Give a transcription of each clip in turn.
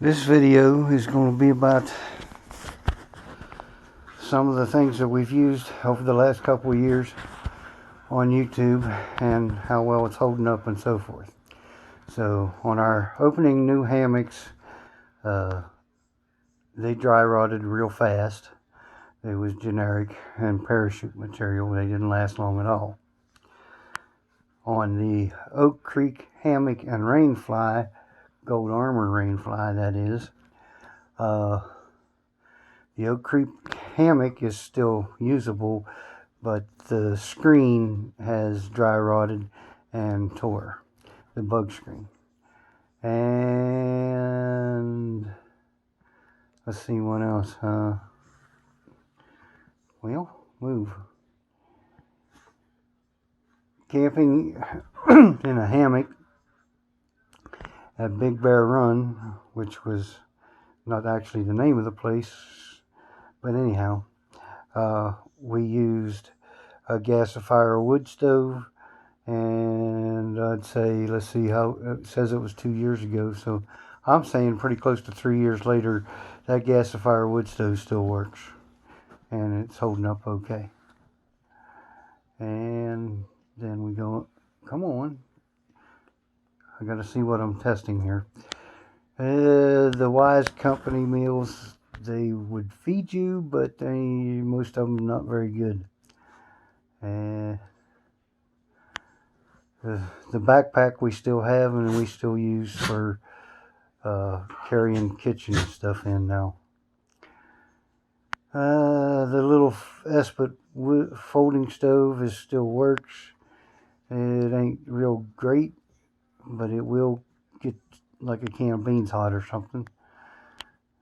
This video is going to be about some of the things that we've used over the last couple of years on YouTube and how well it's holding up and so forth. So on our opening new hammocks, they dry rotted real fast. It was generic and parachute material. They didn't last long at all. On the Oak Creek hammock and rainfly, Gold Armor rainfly that is, the Oak Creek hammock is still usable, but the screen has dry rotted and tore, the bug screen. And let's see what else. Well, move. Camping in a hammock at Big Bear Run, which was not actually the name of the place, but anyhow, we used a gasifier wood stove, and I'd say, let's see how it says, it was 2 years ago, so I'm saying pretty close to 3 years later, that gasifier wood stove still works, and it's holding up okay. And then we go, come on, I gotta see what I'm testing here. The Wise Company meals, they would feed you, but most of them not very good. The backpack we still have, and we still use for carrying kitchen stuff in now. The little Esprit folding stove still works. It ain't real great, but it will get like a can of beans hot or something.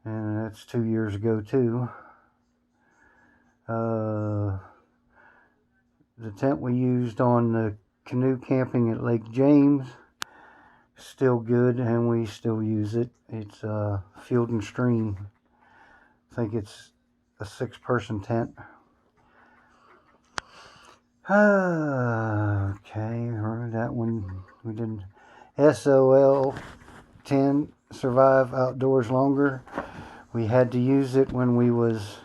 And that's 2 years ago too. The tent we used on the canoe camping at Lake James, still good, and we still use it. It's Field and Stream. I think it's a 6-person tent. Okay, that one we didn't. SOL 10, Survive Outdoors Longer. We had to use it when we was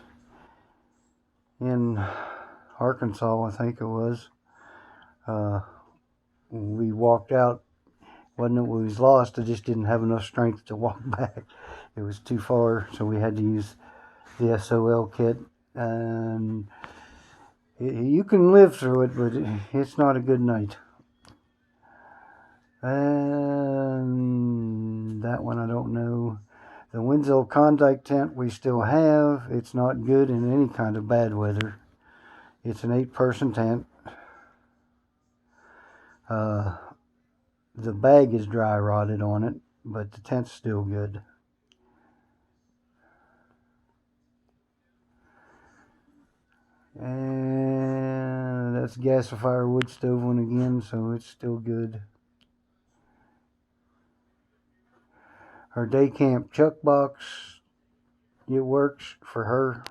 in Arkansas, I think it was. We walked out. Wasn't that we was lost, I just didn't have enough strength to walk back. It was too far, so we had to use the SOL kit. And you can live through it, but it's not a good night. And that one I don't know. The Winslow Klondike tent we still have. It's not good in any kind of bad weather. It's an 8-person tent. The bag is dry rotted on it, but the tent's still good. And that's gasifier wood stove one again, so it's still good. Our day camp chuck box, it works for her,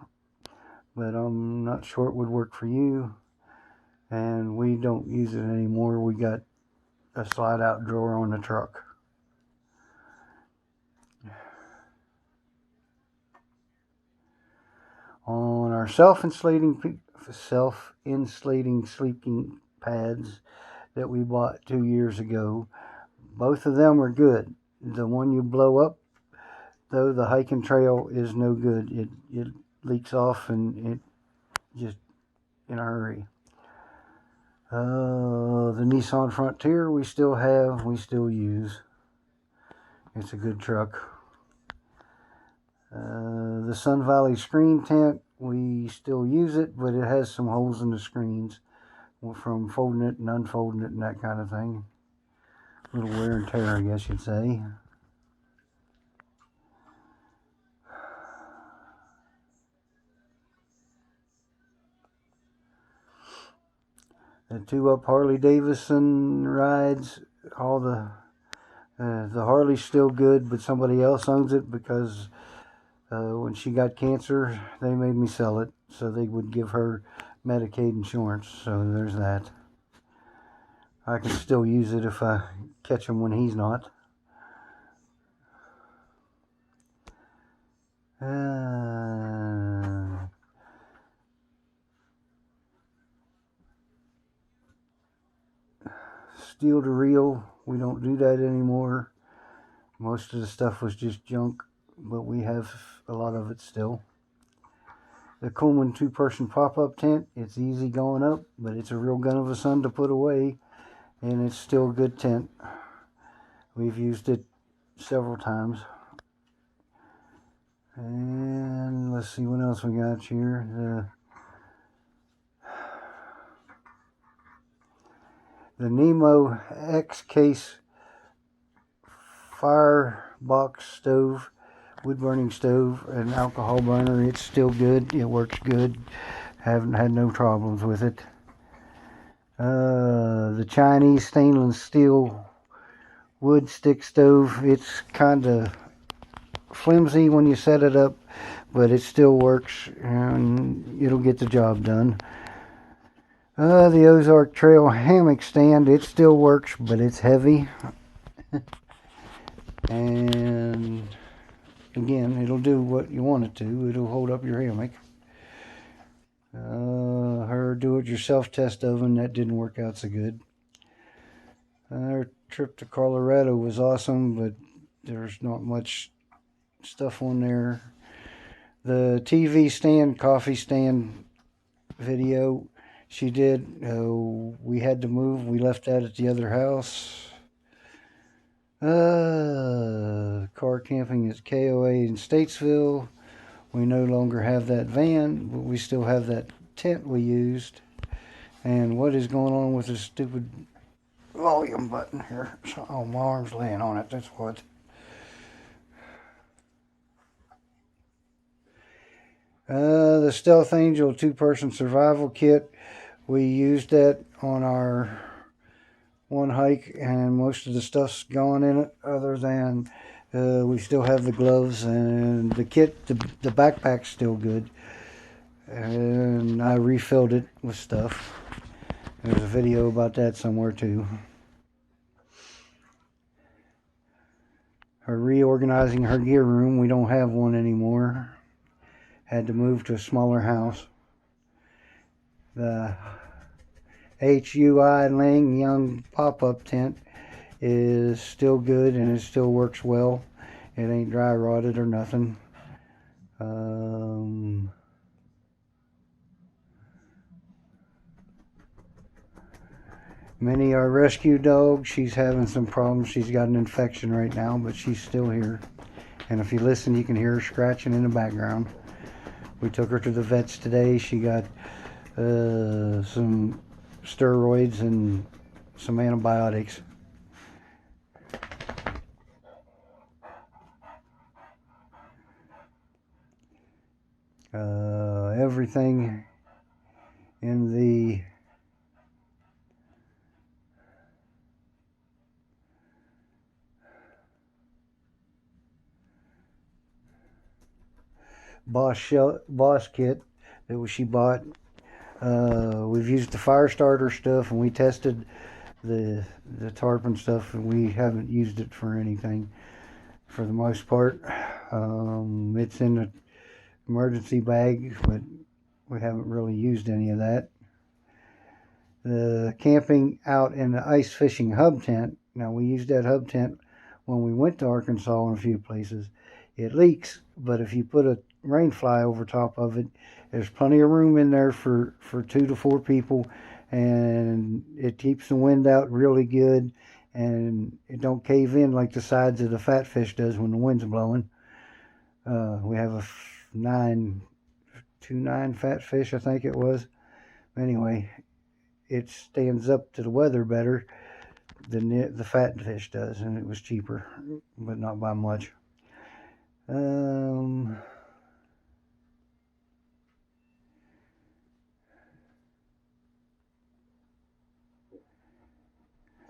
but I'm not sure it would work for you. And we don't use it anymore. We got a slide out drawer on the truck. On our self-insulating sleeping pads that we bought 2 years ago, both of them are good. The one you blow up, though, the hiking trail is no good. It leaks off, and it just in a hurry. The Nissan Frontier we still have, we still use. It's a good truck. The Sun Valley screen tent, we still use it, but it has some holes in the screens from folding it and unfolding it and that kind of thing. A little wear and tear, I guess you'd say. The 2-up Harley Davidson rides, all the Harley's still good, but somebody else owns it because when she got cancer, they made me sell it so they would give her Medicaid insurance. So there's that. I can still use it if I catch him when he's not. Steel to reel, we don't do that anymore. Most of the stuff was just junk, but we have a lot of it still. The Coleman 2-person pop-up tent, it's easy going up, but it's a real gun of a son to put away, and it's still a good tent. We've used it several times. And let's see what else we got here. The Nemo X Case firebox stove, wood burning stove, and alcohol burner. It's still good. It works good. Haven't had no problems with it. The Chinese stainless steel wood stick stove. It's kind of flimsy when you set it up, but it still works and it'll get the job done. The Ozark Trail hammock stand, it still works, but it's heavy. And again, it'll do what you want it to. It'll hold up your hammock. Her do-it-yourself test oven, that didn't work out so good. Our trip to Colorado was awesome, but there's not much stuff on there. The TV stand, coffee stand video she did, we had to move. We left that at the other house. Car camping at KOA in Statesville. We no longer have that van, but we still have that tent we used. And what is going on with this stupid volume button here? Oh, my arm's laying on it, that's what. The Stealth Angel 2-person survival kit. We used that on our one hike, and most of the stuff's gone in it, other than we still have the gloves and the kit. The backpack's still good, and I refilled it with stuff. There's a video about that somewhere too. Her reorganizing her gear room. We don't have one anymore. Had to move to a smaller house. The HUI Lang Young pop-up tent is still good, and it still works well. It ain't dry rotted or nothing. Minnie, our rescue dog, she's having some problems. She's got an infection right now, but she's still here. And if you listen, you can hear her scratching in the background. We took her to the vets today. She got some steroids and some antibiotics. Everything in the Boss kit that she bought. We've used the fire starter stuff, and we tested the tarp and stuff, and we haven't used it for anything for the most part. It's in the emergency bag, but we haven't really used any of that. The camping out in the ice fishing hub tent. Now, we used that hub tent when we went to Arkansas in a few places. It leaks, but if you put a rain fly over top of it, there's plenty of room in there for 2 to 4 people, and it keeps the wind out really good, and it don't cave in like the sides of the fat fish does when the wind's blowing. We have a 9.29 fat fish, I think it was. Anyway, it stands up to the weather better than the fat fish does, and it was cheaper, but not by much.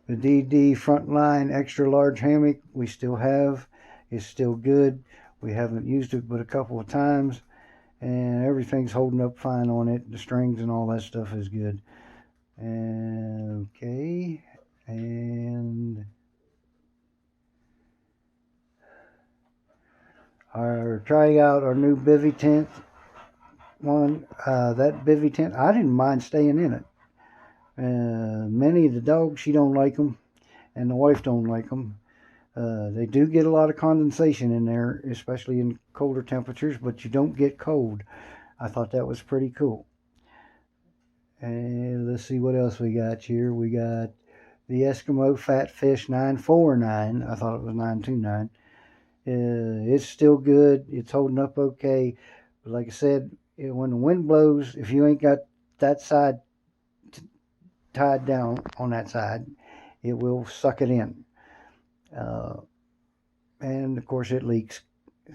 The DD Frontline extra large hammock we still have. It's still good. We haven't used it but a couple of times, and everything's holding up fine on it. The strings and all that stuff is good. Okay, and are trying out our new bivy tent one. That bivy tent, I didn't mind staying in it. Many of the dogs, she don't like them, and the wife don't like them. They do get a lot of condensation in there, especially in colder temperatures, but you don't get cold. I thought that was pretty cool. And let's see what else we got here. We got the Eskimo Fat Fish 949. I thought it was 929. It's still good. It's holding up okay. But like I said, when the wind blows, if you ain't got that side tied down on that side, it will suck it in. And of course it leaks.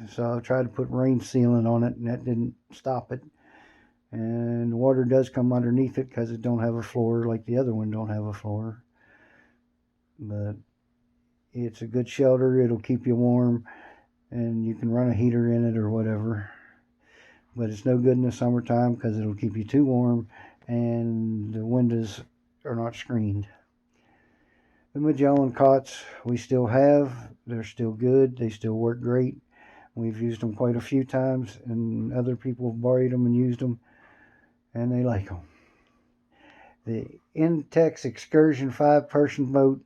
So I tried to put rain sealant on it, and that didn't stop it. And the water does come underneath it because it don't have a floor like the other one don't have a floor. But it's a good shelter. It'll keep you warm, and you can run a heater in it or whatever. But it's no good in the summertime because it'll keep you too warm, and the windows are not screened. The Magellan cots we still have. They're still good. They still work great. We've used them quite a few times, and other people have borrowed them and used them, and they like them. The Intex Excursion 5-person boat,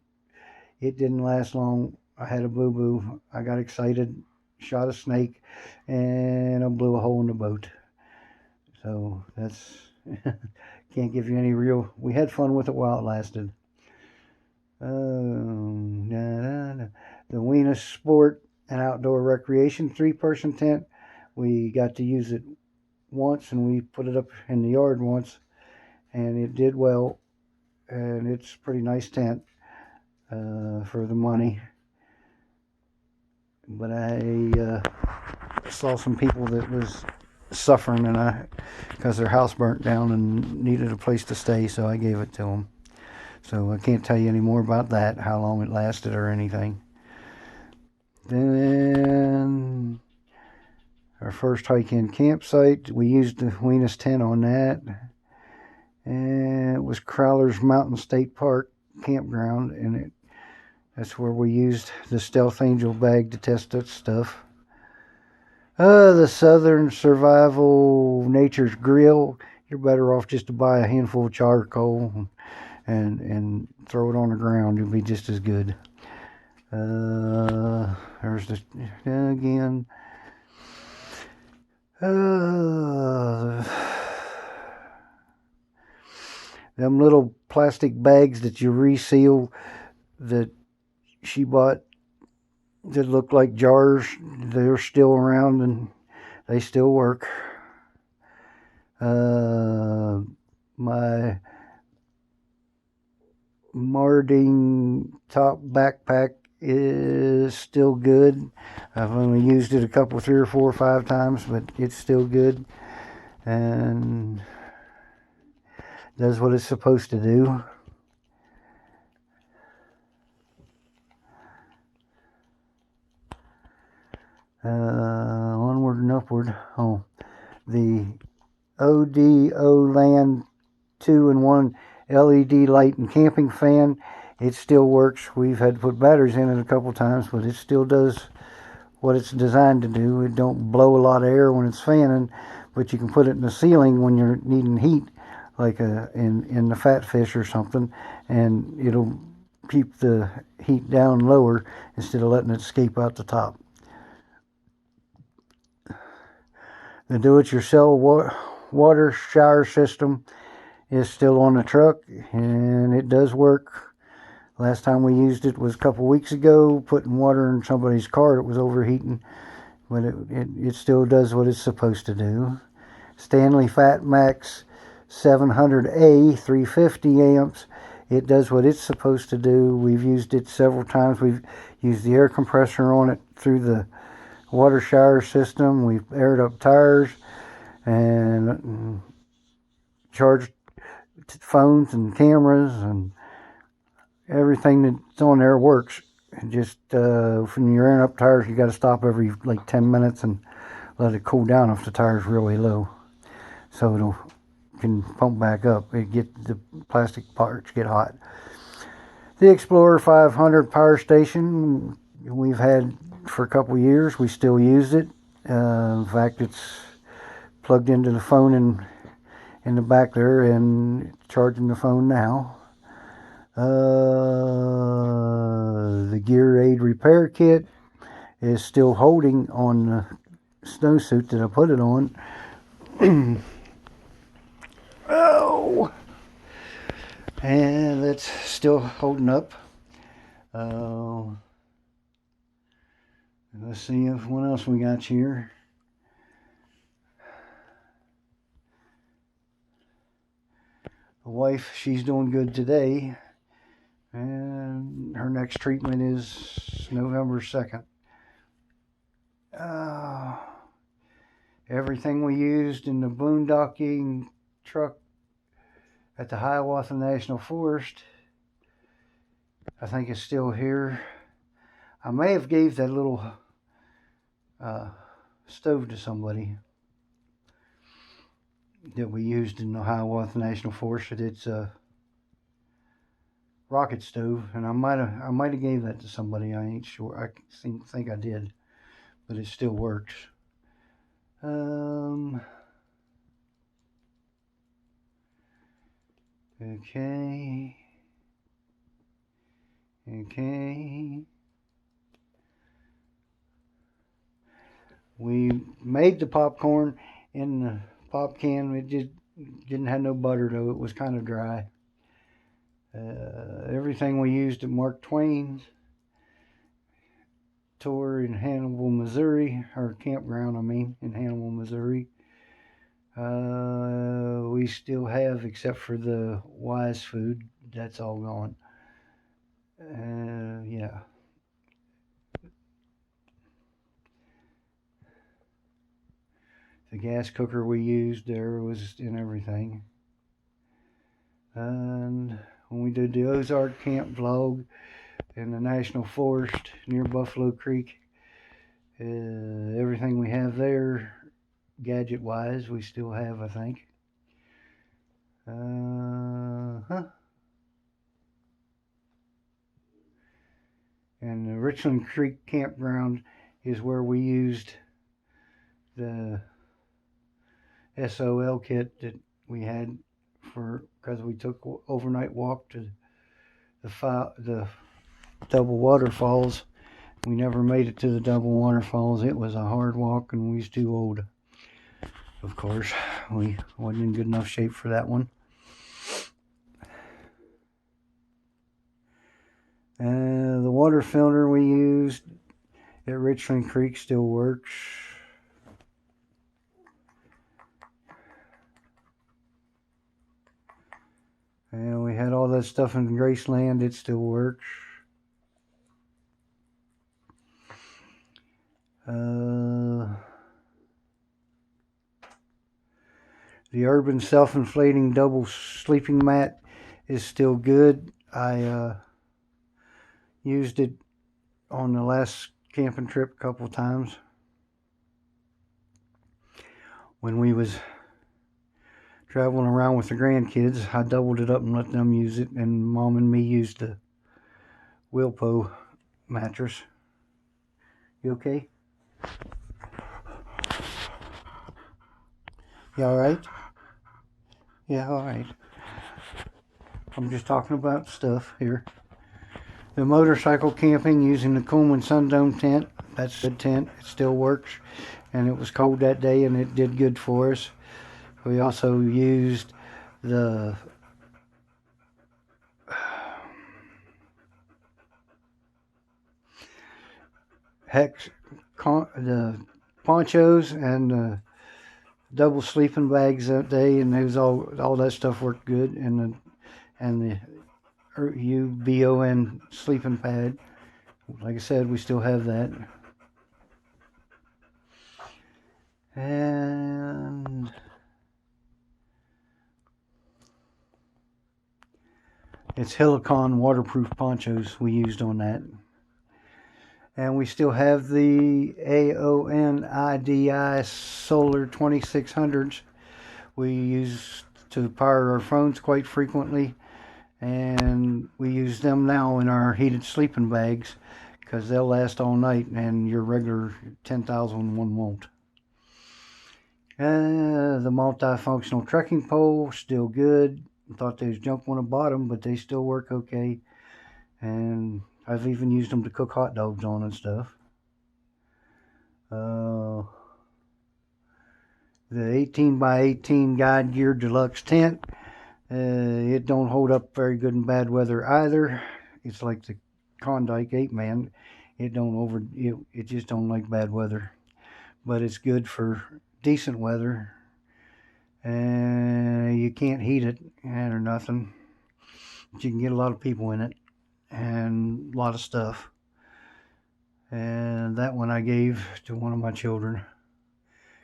it didn't last long. I had a boo-boo. I got excited, shot a snake, and I blew a hole in the boat. So that's, can't give you any real, we had fun with it while it lasted. The Venus Sport and Outdoor Recreation 3-person tent. We got to use it once, and we put it up in the yard once, and it did well, and it's a pretty nice tent for the money. But I saw some people that was suffering, and because their house burnt down and needed a place to stay, so I gave it to them. So I can't tell you any more about that, how long it lasted or anything. Then our first hike-in campsite, we used the Venus tent on that. And it was Crowler's Mountain State Park campground, and that's where we used the Stealth Angel bag to test that stuff. The Southern Survival Nature's Grill, you're better off just to buy a handful of charcoal and throw it on the ground. It'll be just as good. There's the again. Them little plastic bags that you reseal that she bought that look like jars, they're still around and they still work. My Marding top backpack is still good. I've only used it a couple, 3 or 4 or 5 times, but it's still good and does what it's supposed to do. Onward and upward. Oh, the ODO Land 2-in-1 LED light and camping fan, it still works. We've had to put batteries in it a couple times, but it still does what it's designed to do. It don't blow a lot of air when it's fanning, but you can put it in the ceiling when you're needing heat, like in the Fat Fish or something, and it'll keep the heat down lower instead of letting it escape out the top. The do-it-yourself water shower system is still on the truck, and it does work. Last time we used it was a couple weeks ago, putting water in somebody's car that was overheating, but it still does what it's supposed to do. Stanley Fat Max 700A 350 amps. It does what it's supposed to do. We've used it several times. We've used the air compressor on it through the water shower system. We've aired up tires and charged phones and cameras, and everything that's on there works. Just when you're airing up tires, you got to stop every like 10 minutes and let it cool down if the tire's really low, so it'll can pump back up. The plastic parts get hot. The Explorer 500 power station we've had for a couple years. We still use it. In fact, it's plugged into the phone in the back there and charging the phone now. The gear aid repair kit is still holding on the snowsuit that I put it on. Oh! And it's still holding up. Let's see what else we got here. The wife, she's doing good today. And her next treatment is November 2nd. Everything we used in the boondocking truck at the Hiawatha National Forest, I think is still here. I may have gave that little stove to somebody that we used in the Hiawatha National Forest. It's a rocket stove, and I might have gave that to somebody. I ain't sure. I think I did, but it still works. Okay. We made the popcorn in the pop can. It just didn't have no butter though. It was kind of dry. Everything we used at Mark Twain's tour in Hannibal, Missouri, or campground, I mean, in Hannibal, Missouri. We still have, except for the Wise food. That's all gone. Yeah. The gas cooker we used there was in everything. And when we did the Ozark Camp vlog in the National Forest near Buffalo Creek, everything we have there, gadget-wise, we still have, I think. And the Richland Creek Campground is where we used the SOL kit that we had because we took overnight walk to the double waterfalls. We never made it to the double waterfalls. It was a hard walk, and we was too old. Of course, we wasn't in good enough shape for that one. The water filter we used at Richland Creek still works. And we had all that stuff in Graceland. It still works. The Urban Self-Inflating Double Sleeping Mat is still good. I used it on the last camping trip a couple of times when we was traveling around with the grandkids. I doubled it up and let them use it, and Mom and me used the Wilpo mattress. You okay? You alright? Yeah, alright. I'm just talking about stuff here. The motorcycle camping using the Coleman Sundome tent. That's a good tent. It still works. And it was cold that day and it did good for us. We also used the the ponchos and the double sleeping bags that day, and it was all that stuff worked good, and the UBON sleeping pad. Like I said, we still have that. And it's Helicon waterproof ponchos we used on that. And we still have the AONIDI Solar 2600s we use to power our phones quite frequently. And we use them now in our heated sleeping bags because they'll last all night, and your regular 10,000 one won't. The multifunctional trekking pole, still good. Thought they was junk on the bottom, but they still work okay. And I've even used them to cook hot dogs on and stuff. The 18 by 18 Guide Gear Deluxe tent. It don't hold up very good in bad weather either. It's like the Klondike 8-man. It just don't like bad weather. But it's good for decent weather. And you can't heat it or nothing. But you can get a lot of people in it and a lot of stuff. And that one I gave to one of my children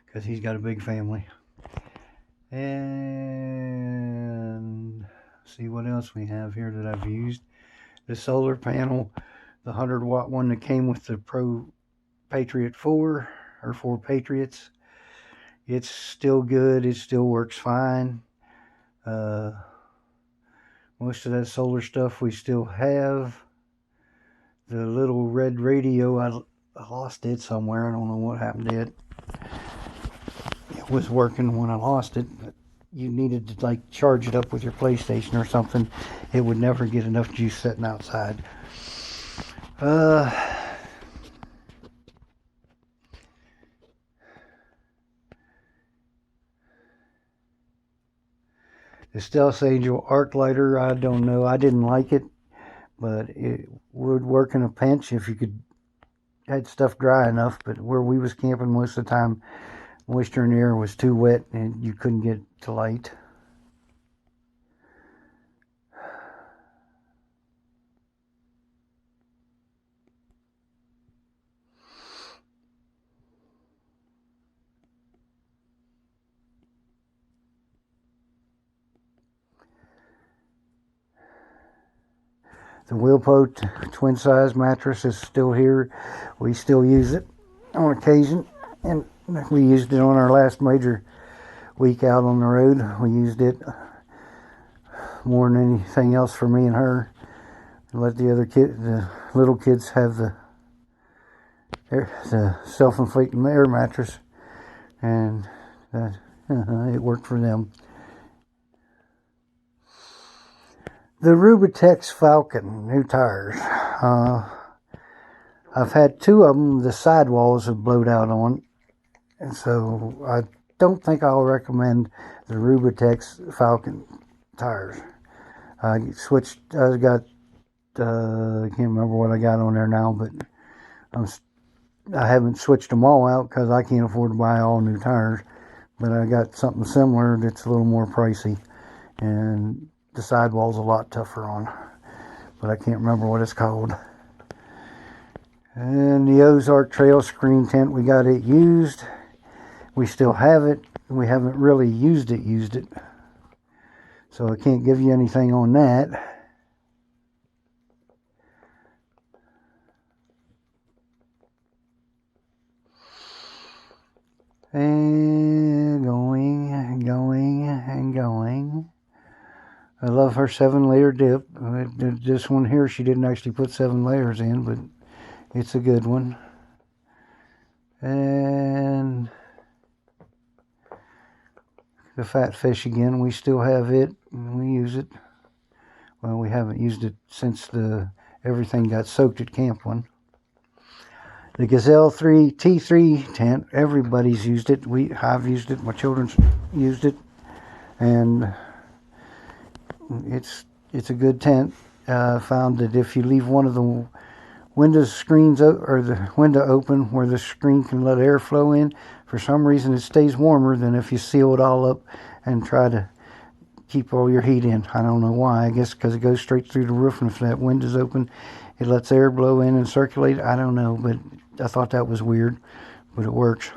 because he's got a big family. And see what else we have here that I've used. The solar panel, the 100-watt one that came with the Pro Patriot 4 or 4 Patriots. It's still good. It still works fine. Most of that solar stuff we still have. The little red radio, I lost it somewhere. I don't know what happened to it. It was working when I lost it, but you needed to like charge it up with your PlayStation or something. It would never get enough juice sitting outside. The Stealth Angel arc lighter, I don't know. I didn't like it, but it would work in a pinch if you could had stuff dry enough. But where we was camping most of the time, moisture in the air was too wet and you couldn't get to light. The Wilpo twin size mattress is still here. We still use it on occasion, and we used it on our last major week out on the road. We used it more than anything else for me and her. Let the little kids have the self-inflating air mattress, and it worked for them. The Rubitex Falcon, new tires. I've had 2 of them. The sidewalls have blowed out on, and so I don't think I'll recommend the Rubitex Falcon tires. I got, I can't remember what I got on there now, but I haven't switched them all out because I can't afford to buy all new tires. But I got something similar that's a little more pricey, and the sidewall's a lot tougher on, but I can't remember what it's called. And the Ozark Trail screen tent, we got it used. We still have it. We haven't really used it. So I can't give you anything on that. And going. I love her 7-layer dip. This one here, she didn't actually put 7 layers in, but it's a good one. And the fat fish again, we still have it. We use it. Well, we haven't used it since everything got soaked at Camp 1. The Gazelle T3 tent, everybody's used it. I've used it. My children's used it, and it's a good tent. Found that if you leave one of the window screens or the window open where the screen can let air flow in, for some reason it stays warmer than if you seal it all up and try to keep all your heat in. I don't know why. I guess because it goes straight through the roof, and if that window's open, it lets air blow in and circulate. I don't know, but I thought that was weird, but it works.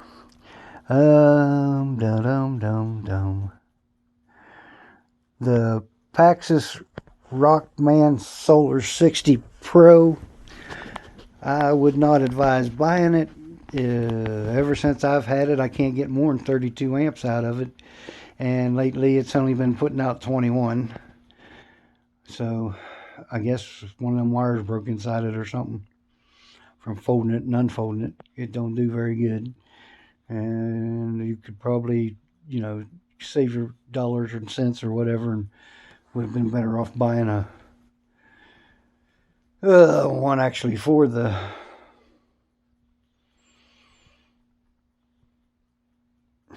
The Paxos Rockman Solar 60 Pro. I would not advise buying it. Ever since I've had it, I can't get more than 32 amps out of it. And lately it's only been putting out 21. So I guess one of them wires broke inside it or something. from folding it and unfolding it. It don't do very good. And you could probably, save your dollars and cents or whatever, and would have been better off buying a one actually for the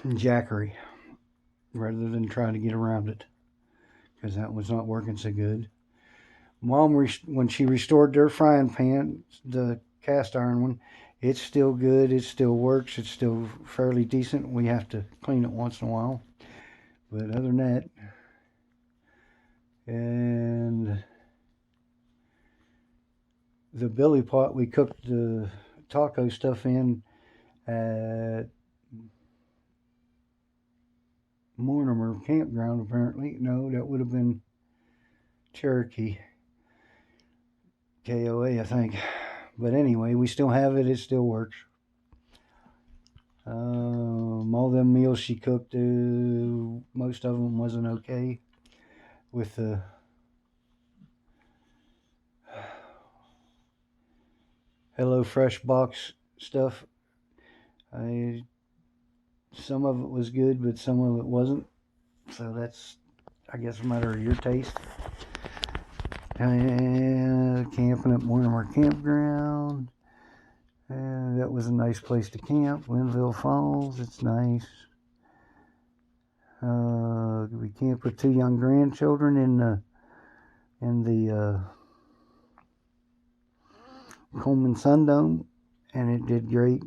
jackery rather than trying to get around it, because that was not working so good. Mom, when she restored their frying pan, the cast iron one, it's still good. It still works. It's still fairly decent. We have to clean it once in a while. But other than that, and the billy pot we cooked the taco stuff in at Mortimer Campground, apparently. No, that would have been Cherokee. KOA, I think. But anyway, we still have it. It still works. All them meals she cooked, most of them wasn't okay with the HelloFresh box stuff. Some of it was good, but some of it wasn't. So that's, I guess, a matter of your taste. Camping at Mortimer Campground. That was a nice place to camp. Linville Falls, it's nice. We camped with 2 young grandchildren in the Coleman Sundome, and it did great.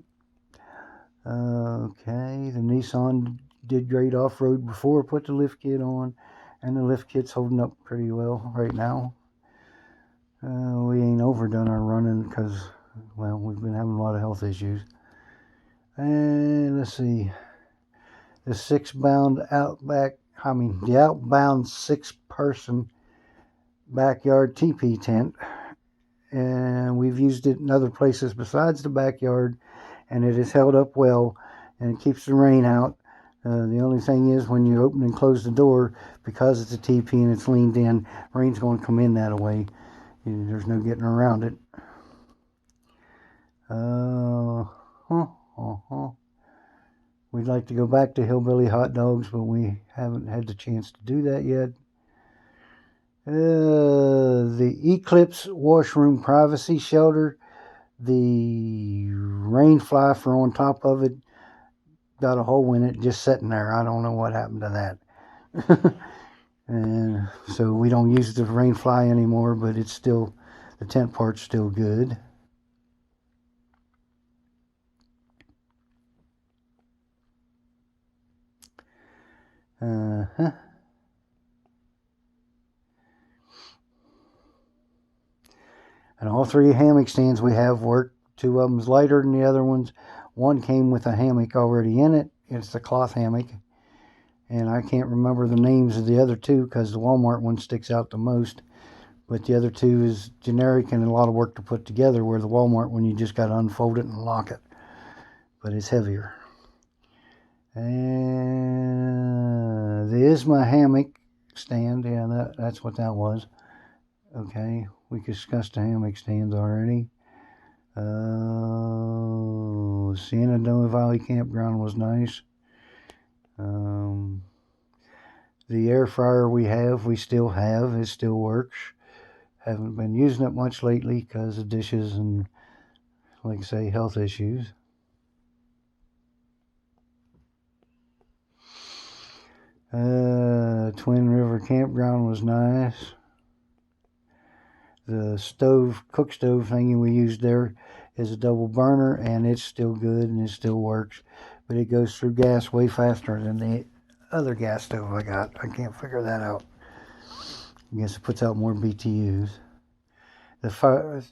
Okay, the Nissan did great off-road before I put the lift kit on, and the lift kit's holding up pretty well right now. We ain't overdone our running because, well, we've been having a lot of health issues. And let's see, the the outbound 6-person backyard teepee tent, and we've used it in other places besides the backyard, and it has held up well, and it keeps the rain out. The only thing is, when you open and close the door, because it's a teepee and it's leaned in, rain's going to come in that way. There's no getting around it. We'd like to go back to Hillbilly Hot Dogs, but we haven't had the chance to do that yet. The Eclipse Washroom Privacy Shelter, the rain fly for on top of it got a hole in it just sitting there. I don't know what happened to that. And so we don't use the rain fly anymore, but it's still, the tent part's still good. And all 3 hammock stands we have work. 2 of them's lighter than the other ones. One came with a hammock already in it. It's the cloth hammock. And I can't remember the names of the other 2 because the Walmart one sticks out the most. But the other 2 is generic and a lot of work to put together, where the Walmart one, you just got to unfold it and lock it. But it's heavier. And there's my hammock stand. Yeah, that's what that was. Okay, we discussed the hammock stands already. Shenandoah Valley Campground was nice. The air fryer we still have. It still works. Haven't been using it much lately because of dishes and, like I say, health issues. Twin River Campground was nice. The cook stove thingy we used there is a double burner, and it's still good and it still works, but it goes through gas way faster than the other gas stove I got. I can't figure that out. I guess it puts out more BTUs. The FORCEATT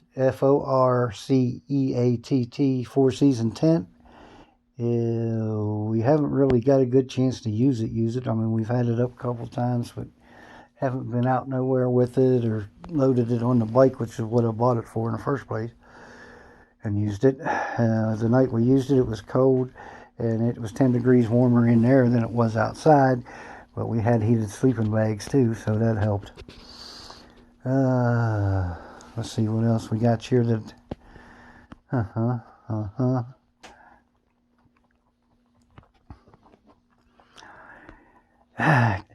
4-season tent, we haven't really got a good chance to use it. I mean, we've had it up a couple times, but haven't been out nowhere with it or loaded it on the bike, which is what I bought it for in the first place, and used it. The night we used it, it was cold, and it was 10 degrees warmer in there than it was outside, but we had heated sleeping bags too, so that helped. Let's see what else we got here that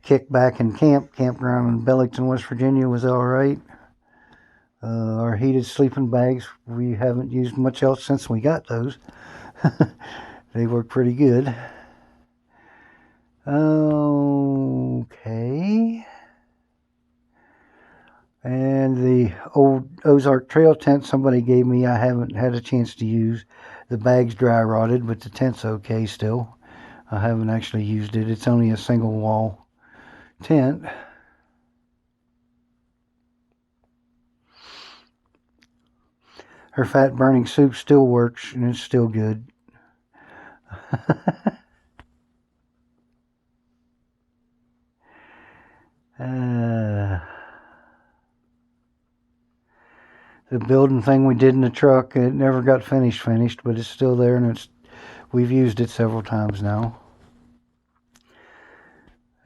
Kickback and campground in Bellington, West Virginia was all right. Our heated sleeping bags, we haven't used much else since we got those. They work pretty good. Okay. And the old Ozark Trail tent somebody gave me, I haven't had a chance to use. The bag's dry rotted, but the tent's okay still. I haven't actually used it. It's only a single wall tent. Her fat burning soup still works, and it's still good. The building thing we did in the truck, it never got finished, but it's still there, and we've used it several times now.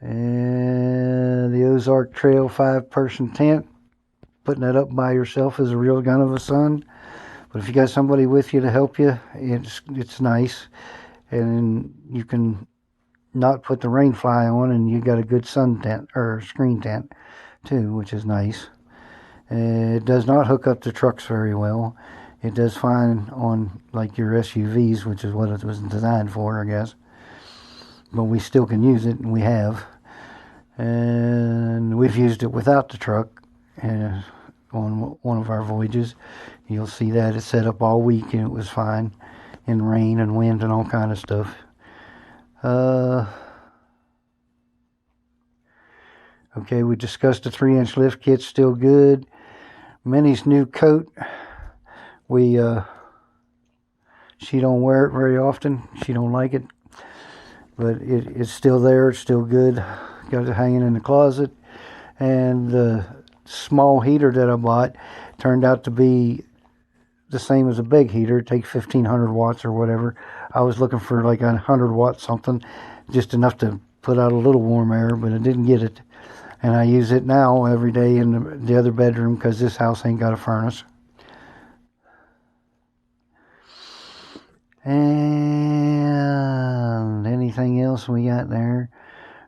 And the Ozark Trail 5-person tent, putting that up by yourself is a real gun of a sun. But if you got somebody with you to help you, it's nice. And you can not put the rain fly on, and you got a good sun tent or screen tent too, which is nice. It does not hook up to trucks very well. It does fine on like your SUVs, which is what it was designed for, I guess. But we still can use it, and we have. And we've used it without the truck on one of our voyages. You'll see that it's set up all week, and it was fine in rain and wind and all kind of stuff. Okay, we discussed the 3-inch lift kit, still good. Minnie's new coat, she don't wear it very often. She don't like it, but it's still there. It's still good. Got it hanging in the closet. And the small heater that I bought turned out to be the same as a big heater. It takes 1500 watts or whatever. I was looking for like 100 watt something, just enough to put out a little warm air, but I didn't get it. And I use it now every day in the other bedroom because this house ain't got a furnace. And anything else we got there?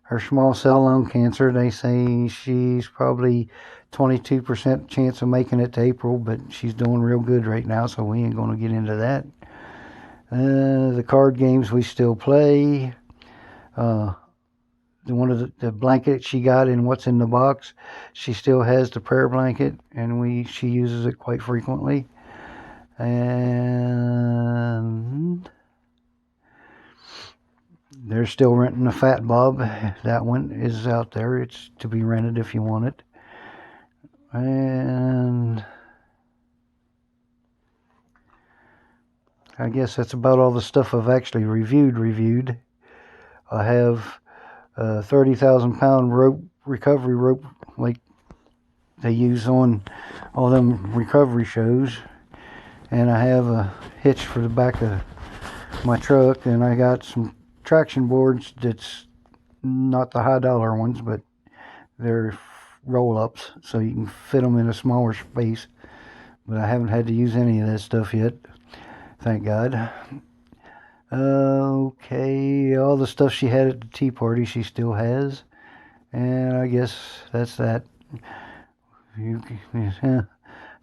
Her small cell lung cancer, they say she's probably 22% chance of making it to April, but she's doing real good right now, so we ain't going to get into that. The card games we still play. One of the blanket she got in What's in the Box, she still has the prayer blanket, and she uses it quite frequently. And they're still renting the Fat Bob. That one is out there. It's to be rented if you want it. And I guess that's about all the stuff I've actually reviewed. I have a 30,000 pound rope, recovery rope, like they use on all them recovery shows. And I have a hitch for the back of my truck, and I got some traction boards that's not the high dollar ones, but they're roll-ups, so you can fit them in a smaller space. But I haven't had to use any of that stuff yet, thank God. Okay, all the stuff she had at the tea party she still has, and I guess that's that.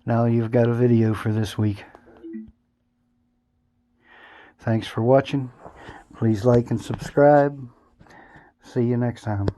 Now you've got a video for this week. Thanks for watching. Please like and subscribe. See you next time.